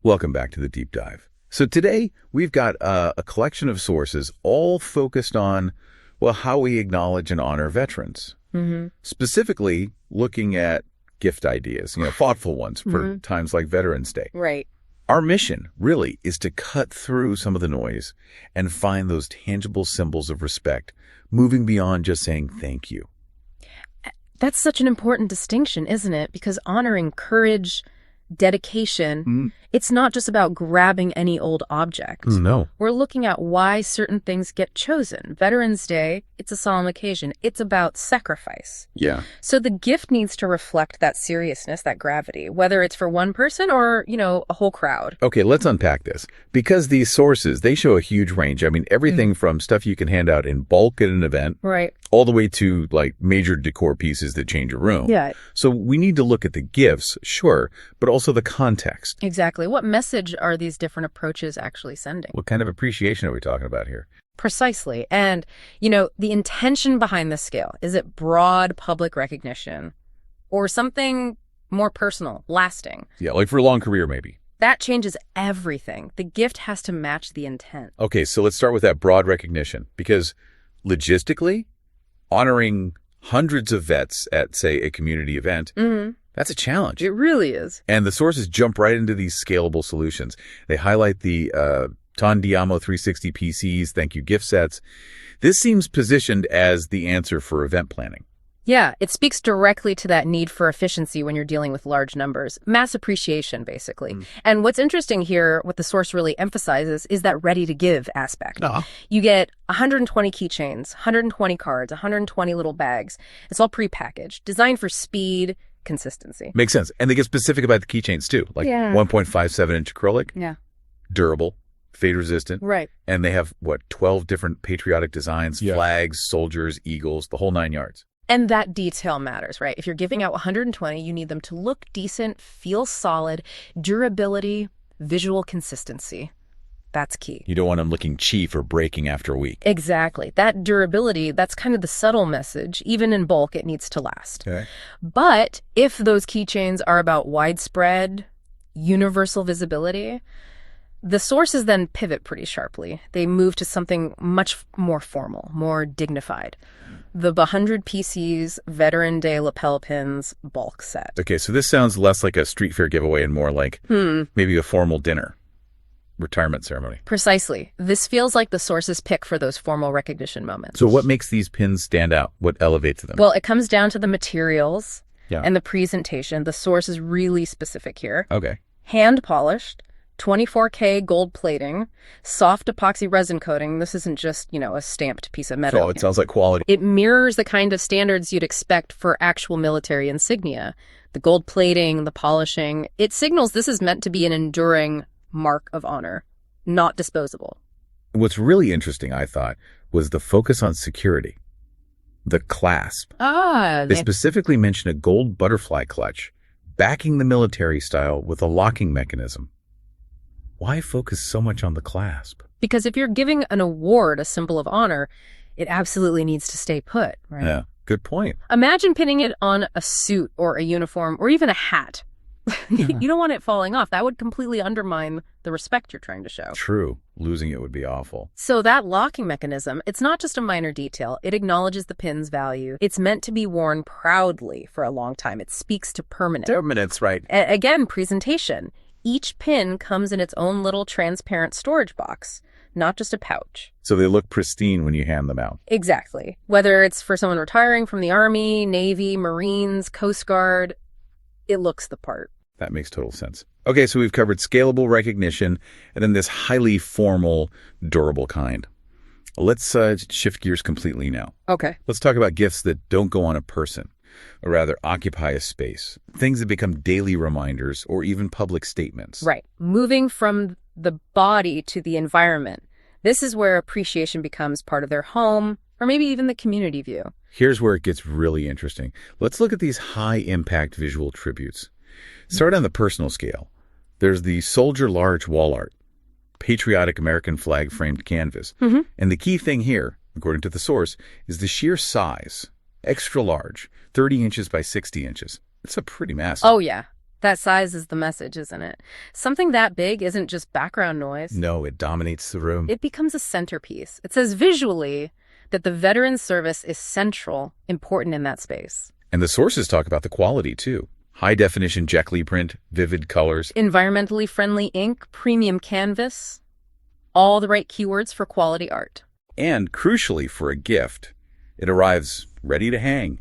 Welcome back to the Deep Dive. So today we've got a collection of sources all focused on, well, how we acknowledge and honor veterans. Specifically looking at gift ideas, thoughtful ones for times like Veterans Day. Right. Our mission really is to cut through some of the noise and find those tangible symbols of respect, moving beyond just saying thank you. That's such an important distinction, isn't it? Because honoring courage, dedication, it's not just about grabbing any old object. No. We're looking at why certain things get chosen. Veterans Day, it's a solemn occasion. It's about sacrifice. Yeah. So the gift needs to reflect that seriousness, that gravity, whether it's for one person or, a whole crowd. Okay, let's unpack this. Because these sources, they show a huge range. I mean, everything from stuff you can hand out in bulk at an event, Right. all the way to like major decor pieces that change a room. Yeah. So we need to look at the gifts, sure, but also the context. Exactly. What message are these different approaches actually sending? What kind of appreciation are we talking about here? Precisely. And, the intention behind the scale, is it broad public recognition or something more personal, lasting? Yeah, like for a long career, maybe. That changes everything. The gift has to match the intent. Okay, so let's start with that broad recognition, because logistically, honoring hundreds of vets at, say, a community event, that's a challenge. It really is. And the sources jump right into these scalable solutions. They highlight the Tandiamo 360 PCs, thank you gift sets. This seems positioned as the answer for event planning. Yeah, it speaks directly to that need for efficiency when you're dealing with large numbers. Mass appreciation, basically. And what's interesting here, what the source really emphasizes, is that ready-to-give aspect. You get 120 keychains, 120 cards, 120 little bags. It's all prepackaged, designed for speed, consistency. Makes sense. And they get specific about the keychains, too. Like 1.57-inch acrylic. Yeah. Durable. Fade resistant. Right. And they have, 12 different patriotic designs, flags, soldiers, eagles, the whole 9 yards. And that detail matters, right? If you're giving out 120, you need them to look decent, feel solid, durability, visual consistency. That's key. You don't want them looking cheap or breaking after a week. Exactly. That durability, that's kind of the subtle message. Even in bulk, it needs to last. Okay. But if those keychains are about widespread, universal visibility, the sources then pivot pretty sharply. They move to something much more formal, more dignified. The 100 PCs Veteran Day lapel pins bulk set. Okay, so this sounds less like a street fair giveaway and more like maybe a formal dinner, retirement ceremony. Precisely. This feels like the source's pick for those formal recognition moments. So what makes these pins stand out? What elevates them? Well, it comes down to the materials and the presentation. The source is really specific here. Okay. Hand polished, 24K gold plating, soft epoxy resin coating. This isn't just, a stamped piece of metal. Oh, it sounds like quality. It mirrors the kind of standards you'd expect for actual military insignia. The gold plating, the polishing. It signals this is meant to be an enduring mark of honor, not disposable. What's really interesting, I thought, was the focus on security. The clasp. They specifically mention a gold butterfly clutch, backing the military style with a locking mechanism. Why focus so much on the clasp? Because if you're giving an award, a symbol of honor, it absolutely needs to stay put, right? Yeah, good point. Imagine pinning it on a suit or a uniform or even a hat. You don't want it falling off. That would completely undermine the respect you're trying to show. True. Losing it would be awful. So that locking mechanism, it's not just a minor detail. It acknowledges the pin's value. It's meant to be worn proudly for a long time. It speaks to permanence. Permanence, right. Again, presentation. Each pin comes in its own little transparent storage box, not just a pouch. So they look pristine when you hand them out. Exactly. Whether it's for someone retiring from the Army, Navy, Marines, Coast Guard, it looks the part. That makes total sense. Okay, so we've covered scalable recognition and then this highly formal, durable kind. Let's shift gears completely now. Okay. Let's talk about gifts that don't go on a person, or rather occupy a space. Things that become daily reminders or even public statements. Right. Moving from the body to the environment. This is where appreciation becomes part of their home or maybe even the community view. Here's where it gets really interesting. Let's look at these high-impact visual tributes. Start on the personal scale. There's the Soldier Large wall art, patriotic American flag framed canvas. And the key thing here, according to the source, is the sheer size. Extra large, 30 inches by 60 inches. It's a pretty massive. Oh, yeah. That size is the message, isn't it? Something that big isn't just background noise. No, it dominates the room. It becomes a centerpiece. It says visually that the veteran service is central, important in that space. And the sources talk about the quality, too. High-definition Jet Li print, vivid colors. Environmentally friendly ink, premium canvas. All the right keywords for quality art. And crucially for a gift, it arrives ready to hang.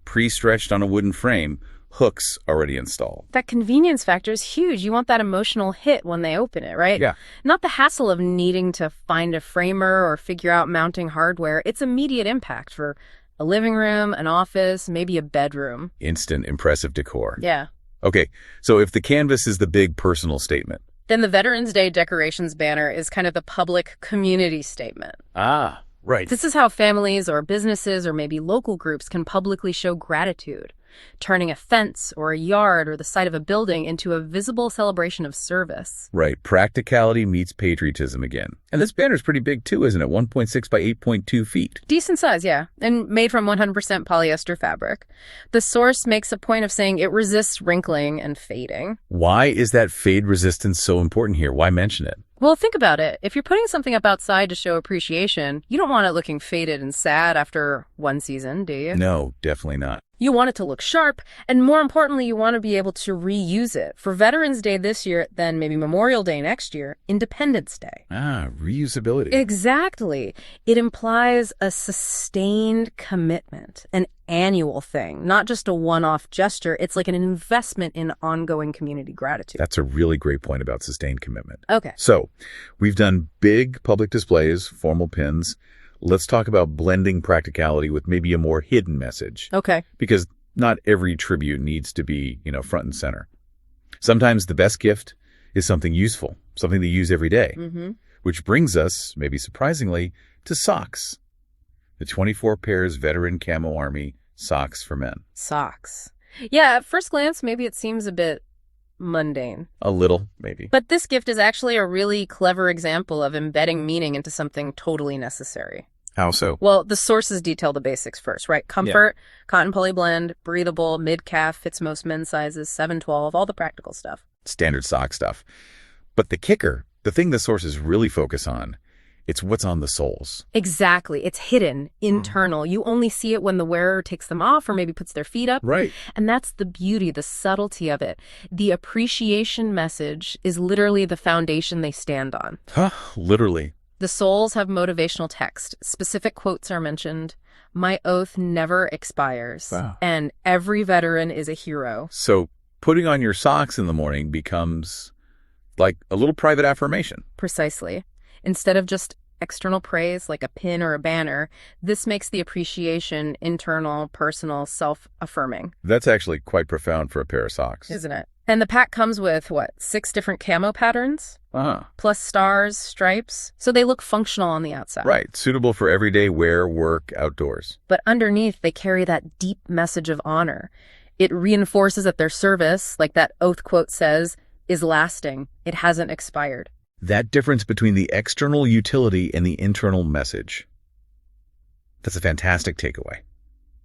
Pre-stretched on a wooden frame, hooks already installed. That convenience factor is huge. You want that emotional hit when they open it, right? Yeah. Not the hassle of needing to find a framer or figure out mounting hardware. It's immediate impact for a living room, an office, maybe a bedroom. Instant, impressive decor. Yeah. Okay, so if the canvas is the big personal statement, then the Veterans Day decorations banner is kind of the public community statement. Ah, right. This is how families or businesses or maybe local groups can publicly show gratitude, turning a fence or a yard or the side of a building into a visible celebration of service. Right. Practicality meets patriotism again. And this banner's pretty big too, isn't it? 1.6 by 8.2 feet. Decent size, yeah. And made from 100% polyester fabric. The source makes a point of saying it resists wrinkling and fading. Why is that fade resistance so important here? Why mention it? Well, think about it. If you're putting something up outside to show appreciation, you don't want it looking faded and sad after one season, do you? No, definitely not. You want it to look sharp, and more importantly, you want to be able to reuse it. For Veterans Day this year, then maybe Memorial Day next year, Independence Day. Ah, reusability. Exactly. It implies a sustained commitment, an annual thing, not just a one-off gesture. It's like an investment in ongoing community gratitude. That's a really great point about sustained commitment. Okay. So, we've done big public displays, formal pins. Let's talk about blending practicality with maybe a more hidden message. Okay. Because not every tribute needs to be, front and center. Sometimes the best gift is something useful, something they use every day, which brings us, maybe surprisingly, to socks. The 24 pairs Veteran Camo Army socks for men. Socks. Yeah, at first glance, maybe it seems a bit mundane. A little, maybe. But this gift is actually a really clever example of embedding meaning into something totally necessary. How so? Well, the sources detail the basics first, right? Comfort, cotton poly blend, breathable, mid-calf, fits most men's sizes, 7-12, all the practical stuff. Standard sock stuff. But the kicker, the thing the sources really focus on, it's what's on the soles. Exactly. It's hidden, internal. You only see it when the wearer takes them off or maybe puts their feet up. Right. And that's the beauty, the subtlety of it. The appreciation message is literally the foundation they stand on. Huh, literally. The soles have motivational text. Specific quotes are mentioned. My oath never expires. Wow. And every veteran is a hero. So putting on your socks in the morning becomes like a little private affirmation. Precisely. Instead of just external praise like a pin or a banner, this makes the appreciation internal, personal, self-affirming. That's actually quite profound for a pair of socks. Isn't it? And the pack comes with, 6 different camo patterns? Plus stars, stripes. So they look functional on the outside. Right. Suitable for everyday wear, work, outdoors. But underneath, they carry that deep message of honor. It reinforces that their service, like that oath quote says, is lasting. It hasn't expired. That difference between the external utility and the internal message. That's a fantastic takeaway.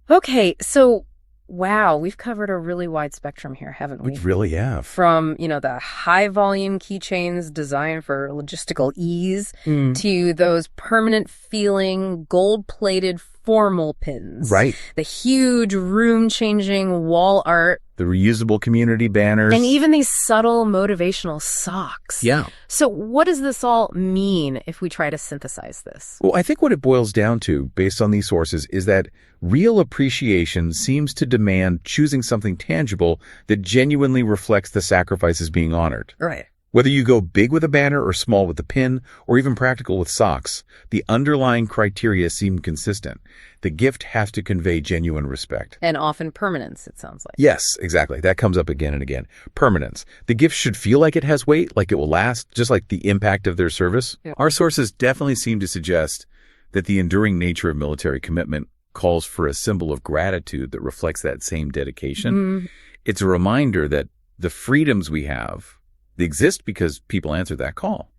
Okay, so, wow, we've covered a really wide spectrum here, haven't we? We really have. From, the high-volume keychains designed for logistical ease to those permanent-feeling, gold-plated formal pins. Right. The huge room-changing wall art. The reusable community banners. And even these subtle motivational socks. Yeah. So what does this all mean if we try to synthesize this? Well, I think what it boils down to, based on these sources, is that real appreciation seems to demand choosing something tangible that genuinely reflects the sacrifices being honored. Right. Whether you go big with a banner or small with a pin or even practical with socks, the underlying criteria seem consistent. The gift has to convey genuine respect. And often permanence, it sounds like. Yes, exactly. That comes up again and again. Permanence. The gift should feel like it has weight, like it will last, just like the impact of their service. Yeah. Our sources definitely seem to suggest that the enduring nature of military commitment calls for a symbol of gratitude that reflects that same dedication. It's a reminder that the freedoms we have, they exist because people answer that call.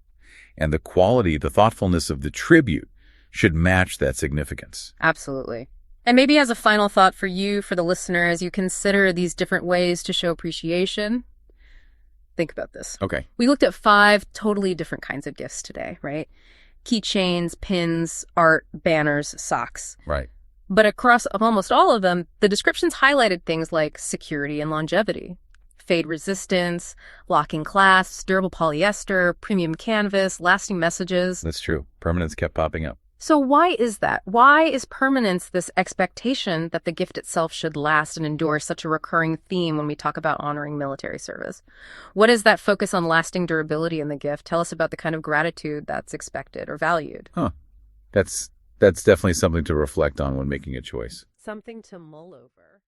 And the quality, the thoughtfulness of the tribute should match that significance. Absolutely. And maybe as a final thought for you, for the listener, as you consider these different ways to show appreciation, think about this. Okay. We looked at 5 totally different kinds of gifts today, right? Keychains, pins, art, banners, socks. Right. But across almost all of them, the descriptions highlighted things like security and longevity, fade resistance, locking clasps, durable polyester, premium canvas, lasting messages. That's true. Permanence kept popping up. So why is that? Why is permanence, this expectation that the gift itself should last and endure, such a recurring theme when we talk about honoring military service? What is that focus on lasting durability in the gift? Tell us about the kind of gratitude that's expected or valued. That's definitely something to reflect on when making a choice. Something to mull over.